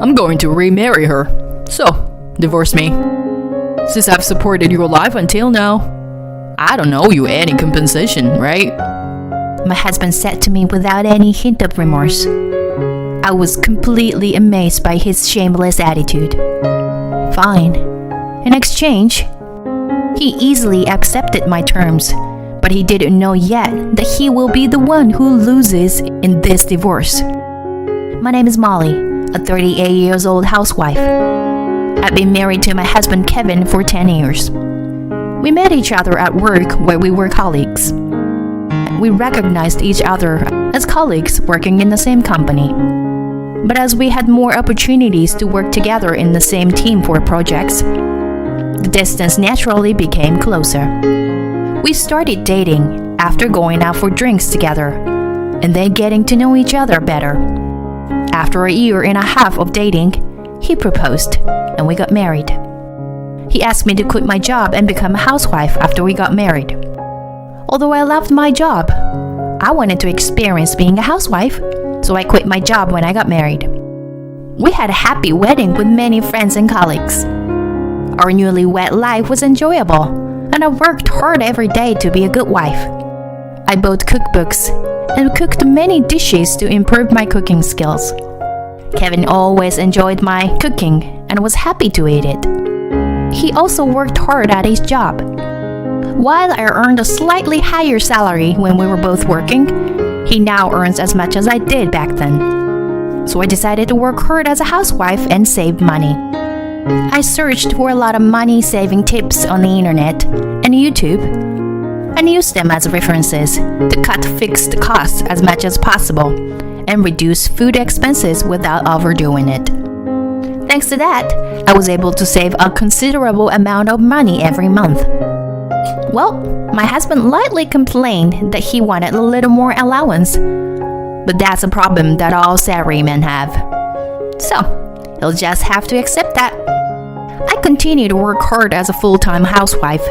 I'm going to remarry her. So, divorce me. Since I've supported your life until now, I don't owe you any compensation, right? My husband said to me without any hint of remorse. I was completely amazed by his shameless attitude. Fine. In exchange, he easily accepted my terms, but he didn't know yet that he will be the one who loses in this divorce. My name is Molly, a 38 years old housewife. I've been married to my husband Kevin for 10 years. We met each other at work where we were colleagues. We recognized each other as colleagues working in the same company. But as we had more opportunities to work together in the same team for projects, the distance naturally became closer. We started dating after going out for drinks together, and then getting to know each other better. After a year and a half of dating, he proposed, and we got married. He asked me to quit my job and become a housewife after we got married. Although I loved my job, I wanted to experience being a housewife, so I quit my job when I got married. We had a happy wedding with many friends and colleagues. Our newlywed life was enjoyable, and I worked hard every day to be a good wife. I bought cookbooks and cooked many dishes to improve my cooking skills. Kevin always enjoyed my cooking and was happy to eat it. He also worked hard at his job. While I earned a slightly higher salary when we were both working, he now earns as much as I did back then. So I decided to work hard as a housewife and save money. I searched for a lot of money-saving tips on the internet and YouTube and used them as references to cut fixed costs as much as possible and reduce food expenses without overdoing it. Thanks to that, I was able to save a considerable amount of money every month. Well, my husband lightly complained that he wanted a little more allowance, but that's a problem that all salarymen have. So, he'll just have to accept that. I continue to work hard as a full-time housewife,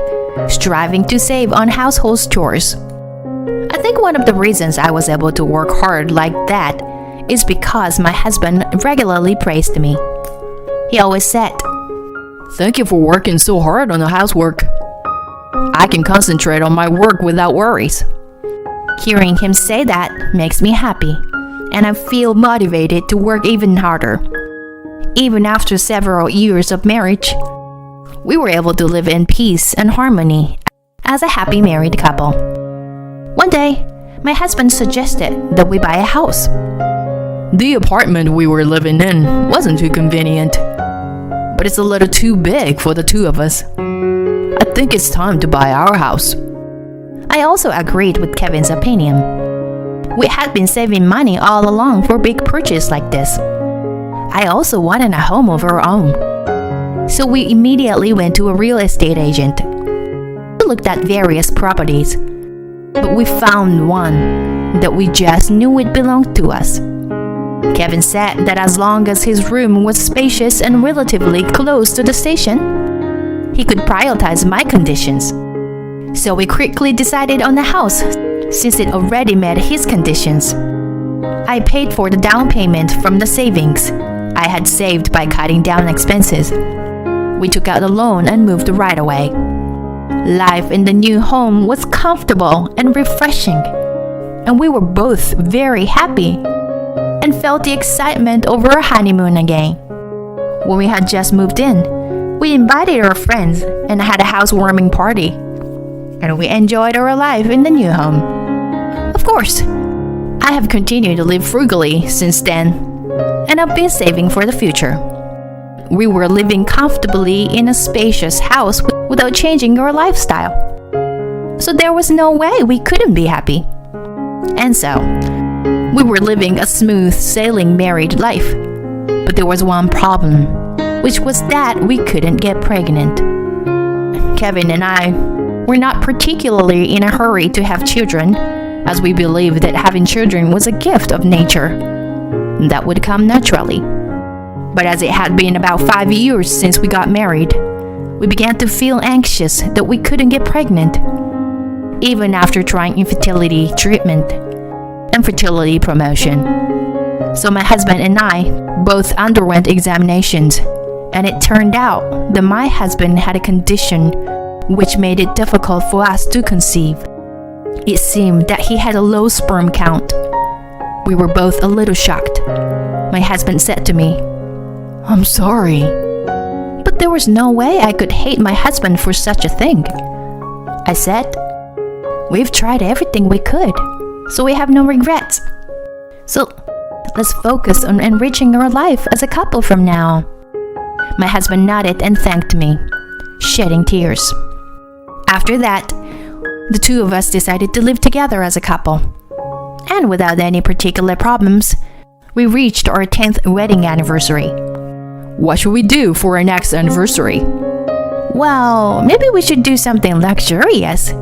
striving to save on household chores. I think one of the reasons I was able to work hard like that is because my husband regularly praised me. He always said, Thank you for working so hard on the housework. I can concentrate on my work without worries. Hearing him say that makes me happy, and I feel motivated to work even harder. Even after several years of marriage, we were able to live in peace and harmony as a happy married couple. One day, my husband suggested that we buy a house. The apartment we were living in wasn't too convenient, but it's a little too big for the two of us. I think it's time to buy our house. I also agreed with Kevin's opinion. We had been saving money all along for a big purchase like this. I also wanted a home of our own. So we immediately went to a real estate agent. We looked at various properties, but we found one that we just knew it belonged to us. Kevin said that as long as his room was spacious and relatively close to the station, he could prioritize my conditions. So we quickly decided on the house, since it already met his conditions. I paid for the down payment from the savings I had saved by cutting down expenses. We took out a loan and moved right away. Life in the new home was comfortable and refreshing, and we were both very happy and felt the excitement over our honeymoon again. When we had just moved in, we invited our friends and had a housewarming party, and we enjoyed our life in the new home. Of course, I have continued to live frugally since then, and I've been saving for the future. We were living comfortably in a spacious house without changing our lifestyle. So there was no way we couldn't be happy. And so, we were living a smooth sailing married life. But there was one problem, which was that we couldn't get pregnant. Kevin and I were not particularly in a hurry to have children, as we believed that having children was a gift of nature that would come naturally. But as it had been about 5 years since we got married, we began to feel anxious that we couldn't get pregnant, even after trying infertility treatment and fertility promotion. So my husband and I both underwent examinations, and it turned out that my husband had a condition which made it difficult for us to conceive. It seemed that he had a low sperm count. We were both a little shocked. My husband said to me, I'm sorry. "But there was no way I could hate my husband for such a thing." I said, "We've tried everything we could, so we have no regrets. So let's focus on enriching our life as a couple from now." My husband nodded and thanked me, shedding tears. After that, the two of us decided to live together as a couple. And without any particular problems, we reached our 10th wedding anniversary. What should we do for our next anniversary? Well, maybe we should do something luxurious,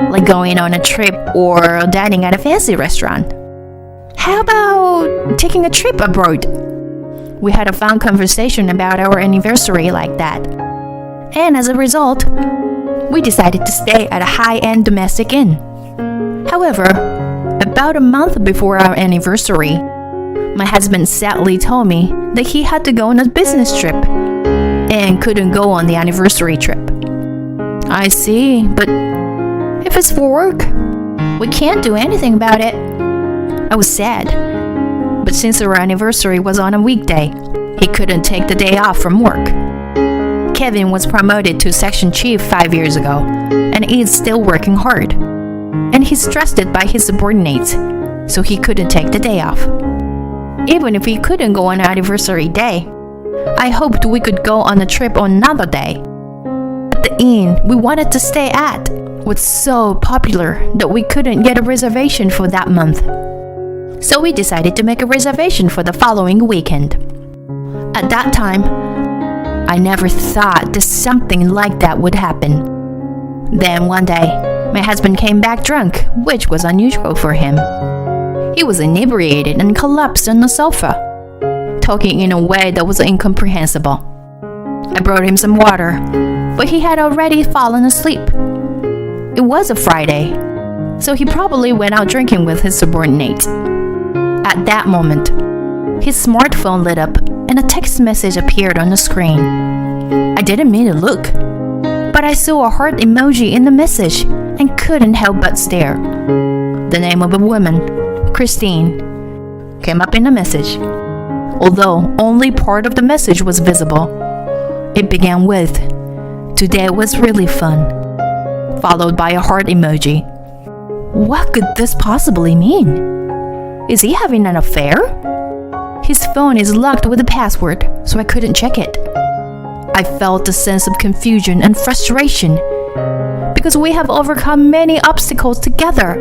like going on a trip or dining at a fancy restaurant. How about taking a trip abroad? We had a fun conversation about our anniversary like that. And as a result, we decided to stay at a high-end domestic inn. However, about a month before our anniversary, my husband sadly told me that he had to go on a business trip and couldn't go on the anniversary trip. I see, but If it's for work, we can't do anything about it. I was sad, but since our anniversary was on a weekday, he couldn't take the day off from work. Kevin was promoted to section chief 5 years ago, and he is still working hard. And he's trusted by his subordinates, so he couldn't take the day off. Even if he couldn't go on anniversary day, I hoped we could go on a trip on another day. But the inn we wanted to stay at was so popular that we couldn't get a reservation for that month. So we decided to make a reservation for the following weekend. At that time, I never thought that something like that would happen. Then one day, my husband came back drunk, which was unusual for him. He was inebriated and collapsed on the sofa, talking in a way that was incomprehensible. I brought him some water, but he had already fallen asleep. It was a Friday, so he probably went out drinking with his subordinates. At that moment, his smartphone lit up and a text message appeared on the screen. I didn't mean to look, but I saw a heart emoji in the message and couldn't help but stare. The name of a woman, Christine, came up in the message. Although only part of the message was visible, it began with, "Today was really fun," followed by a heart emoji. What could this possibly mean? Is he having an affair? His phone is locked with a password, so I couldn't check it. I felt a sense of confusion and frustration because we have overcome many obstacles together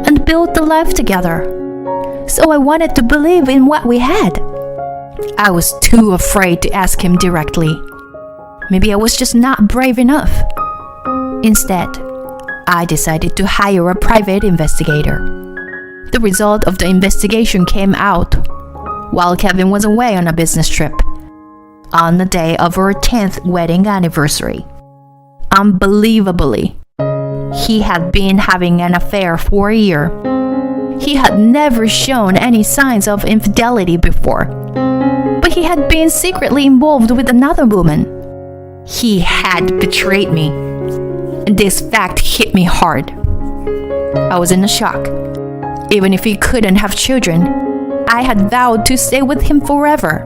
and built a life together. So I wanted to believe in what we had. I was too afraid to ask him directly. Maybe I was just not brave enough. Instead, I decided to hire a private investigator. The result of the investigation came out while Kevin was away on a business trip on the day of our 10th wedding anniversary. Unbelievably, he had been having an affair for a year. He had never shown any signs of infidelity before, but he had been secretly involved with another woman. He had betrayed me, and this fact hit me hard. I was in a shock. Even if he couldn't have children, I had vowed to stay with him forever.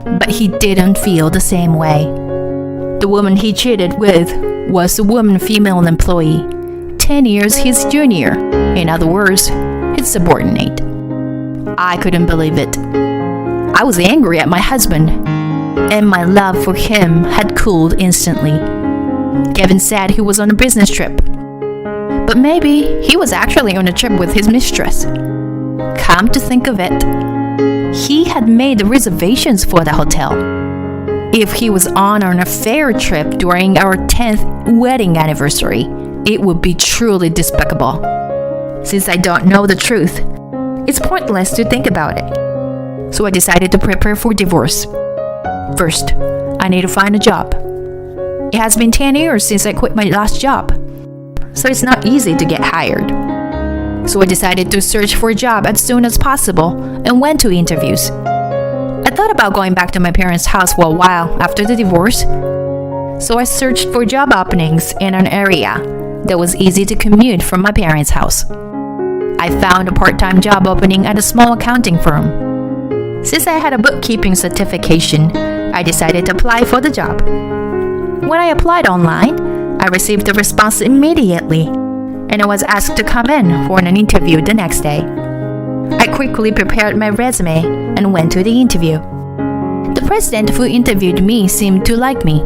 But he didn't feel the same way. The woman he cheated with was a woman female employee, 10 years his junior, in other words, his subordinate. I couldn't believe it. I was angry at my husband, and my love for him had cooled instantly. Kevin said he was on a business trip, but maybe he was actually on a trip with his mistress. Come to think of it, he had made the reservations for the hotel. If he was on an affair trip during our 10th wedding anniversary, it would be truly despicable. Since I don't know the truth, it's pointless to think about it. So I decided to prepare for divorce. First, I need to find a job. It has been 10 years since I quit my last job, so it's not easy to get hired. So I decided to search for a job as soon as possible and went to interviews. I thought about going back to my parents' house for a while after the divorce, so I searched for job openings in an area that was easy to commute from my parents' house. I found a part-time job opening at a small accounting firm. Since I had a bookkeeping certification, I decided to apply for the job. When I applied online, I received a response immediately, and I was asked to come in for an interview the next day. I quickly prepared my resume and went to the interview. The president who interviewed me seemed to like me,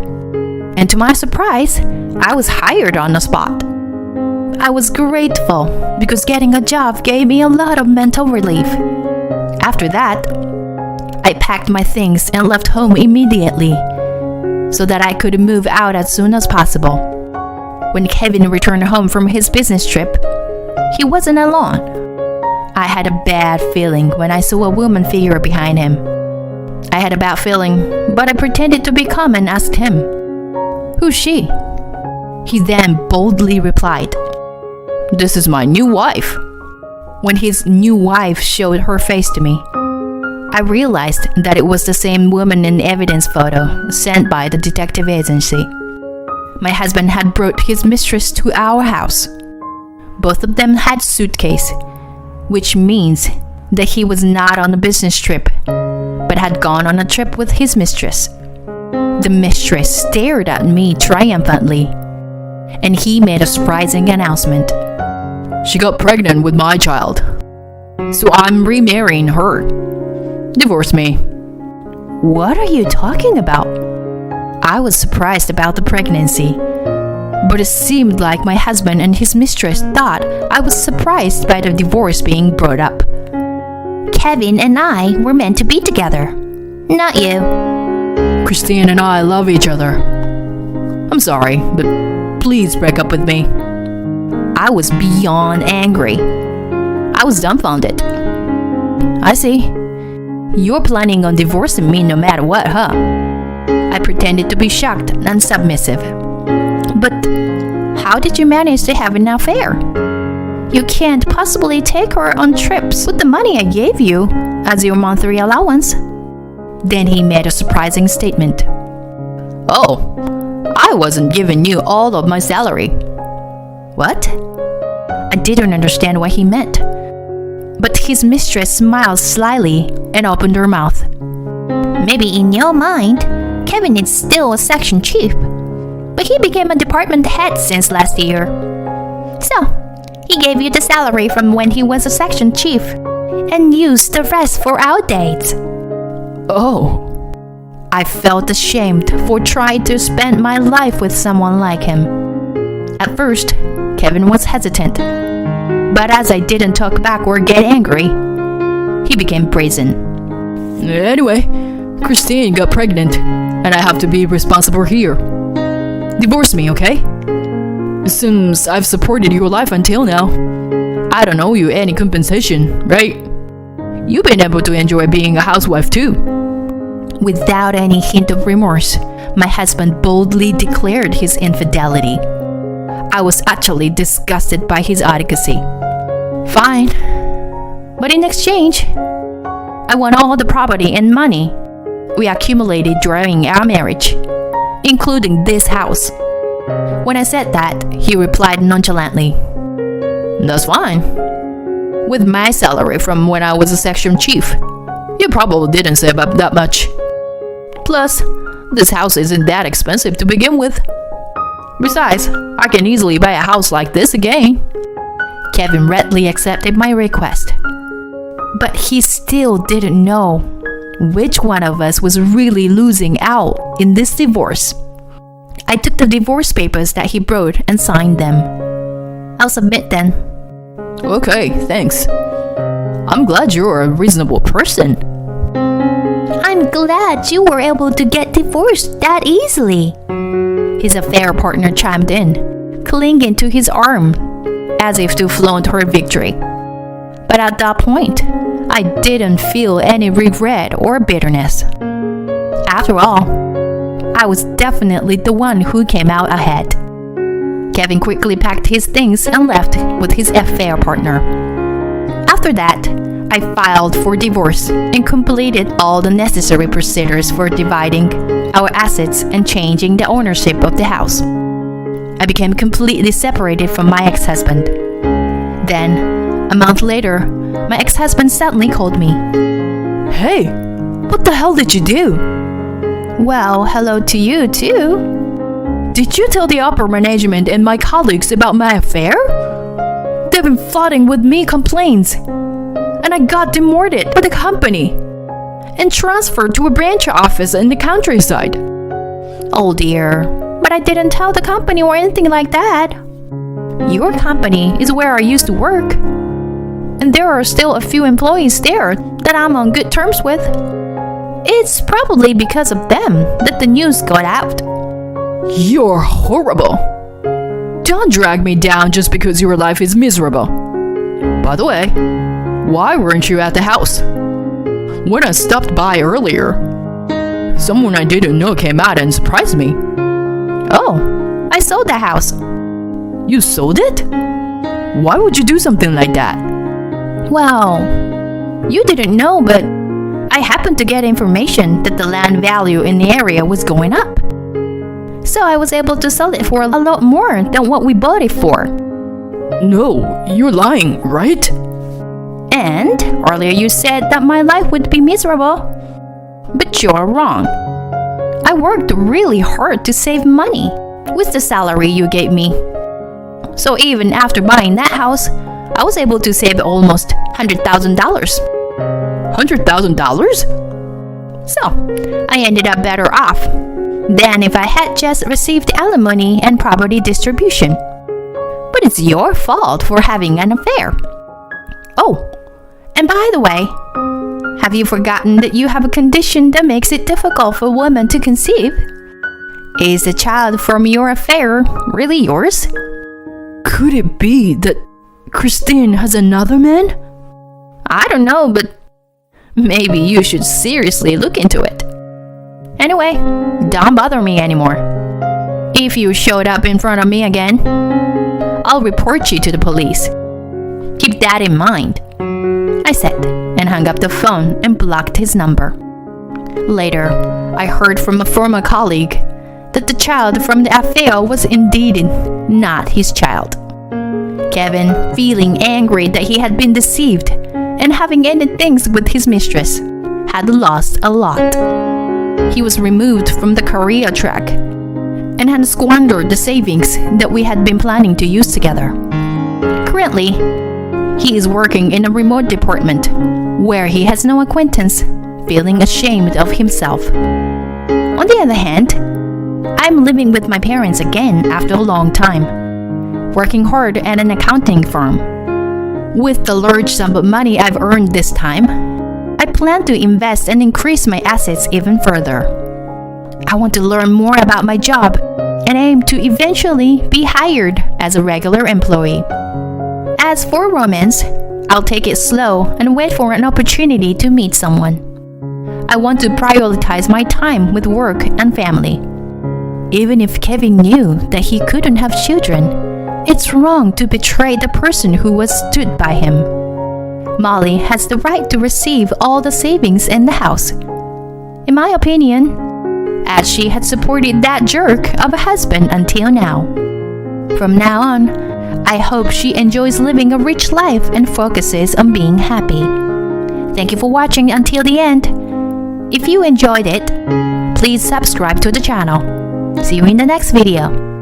and to my surprise, I was hired on the spot. I was grateful because getting a job gave me a lot of mental relief. After that, I packed my things and left home immediately so that I could move out as soon as possible. When Kevin returned home from his business trip, he wasn't alone. I had a bad feeling when I saw a woman figure behind him. I had a bad feeling, but I pretended to be calm and asked him, "Who's she?" He then boldly replied, "This is my new wife." When his new wife showed her face to me, I realized that it was the same woman in the evidence photo sent by the detective agency. My husband had brought his mistress to our house. Both of them had suitcase, which means that he was not on a business trip, but had gone on a trip with his mistress. The mistress stared at me triumphantly, and he made a surprising announcement. "She got pregnant with my child, so I'm remarrying her. Divorce me." What are you talking about? I was surprised about the pregnancy, but it seemed like my husband and his mistress thought I was surprised by the divorce being brought up. Kevin and I were meant to be together, not you. "Christine and I love each other. I'm sorry, but please break up with me." I was beyond angry. I was dumbfounded. "I see. You're planning on divorcing me no matter what, huh?" I pretended to be shocked and submissive. "But how did you manage to have an affair? You can't possibly take her on trips with the money I gave you as your monthly allowance." Then he made a surprising statement. "Oh, I wasn't giving you all of my salary." What? I didn't understand what he meant. But his mistress smiled slyly and opened her mouth. "Maybe in your mind, Kevin is still a section chief, but he became a department head since last year. So, he gave you the salary from when he was a section chief and used the rest for our dates." Oh. I felt ashamed for trying to spend my life with someone like him. At first, Kevin was hesitant, but as I didn't talk back or get angry, he became brazen. "Anyway, Christine got pregnant, and I have to be responsible here. Divorce me, okay? Since I've supported your life until now, I don't owe you any compensation, right? You've been able to enjoy being a housewife too." Without any hint of remorse, my husband boldly declared his infidelity. I was actually disgusted by his advocacy. Fine, but in exchange, I want all the property and money we accumulated during our marriage, including this house. When I said that, he replied nonchalantly, "That's fine. With my salary from when I was a section chief, you probably didn't save up that much. Plus, this house isn't that expensive to begin with. Besides, I can easily buy a house like this again." Kevin readily accepted my request, but he still didn't know which one of us was really losing out in this divorce. I took the divorce papers that he brought and signed them. "I'll submit then." "Okay, thanks. I'm glad you're a reasonable person." "I'm glad you were able to get divorced that easily," his affair partner chimed in, clinging to his arm as if to flaunt her victory. But at that point, I didn't feel any regret or bitterness. After all, I was definitely the one who came out ahead. Kevin quickly packed his things and left with his affair partner. After that, I filed for divorce and completed all the necessary procedures for dividing our assets and changing the ownership of the house. I became completely separated from my ex-husband. Then, a month later, my ex-husband suddenly called me. Hey, what the hell did you do? Well, hello to you too. Did you tell the upper management and my colleagues about my affair? They've been flooding with me complaints. And I got demoted by the company and transferred to a branch office in the countryside. Oh dear, but I didn't tell the company or anything like that. Your company is where I used to work. And there are still a few employees there that I'm on good terms with. It's probably because of them that the news got out. You're horrible. Don't drag me down just because your life is miserable. By the way, why weren't you at the house? When I stopped by earlier, someone I didn't know came out and surprised me. Oh, I sold the house. You sold it? Why would you do something like that? Well, you didn't know, but I happened to get information that the land value in the area was going up. So I was able to sell it for a lot more than what we bought it for. No, you're lying, right? And earlier you said that my life would be miserable. But you're wrong. I worked really hard to save money with the salary you gave me. So even after buying that house, I was able to save almost $100,000. $100,000? So, I ended up better off than if I had just received alimony and property distribution. But it's your fault for having an affair. Oh, and by the way, have you forgotten that you have a condition that makes it difficult for women to conceive? Is the child from your affair really yours? Could it be that Christine has another man? I don't know, but maybe you should seriously look into it. Anyway, don't bother me anymore. If you showed up in front of me again, I'll report you to the police. Keep that in mind, I said, and hung up the phone and blocked his number. Later, I heard from a former colleague that the child from the affair was indeed not his child. Kevin, feeling angry that he had been deceived and having ended things with his mistress, had lost a lot. He was removed from the career track and had squandered the savings that we had been planning to use together. Currently, he is working in a remote department where he has no acquaintance, feeling ashamed of himself. On the other hand, I'm living with my parents again after a long time, working hard at an accounting firm. With the large sum of money I've earned this time, I plan to invest and increase my assets even further. I want to learn more about my job and aim to eventually be hired as a regular employee. As for romance, I'll take it slow and wait for an opportunity to meet someone. I want to prioritize my time with work and family. Even if Kevin knew that he couldn't have children, it's wrong to betray the person who was stood by him. Molly has the right to receive all the savings in the house. In my opinion, as she had supported that jerk of a husband until now. From now on, I hope she enjoys living a rich life and focuses on being happy. Thank you for watching until the end. If you enjoyed it, please subscribe to the channel. See you in the next video.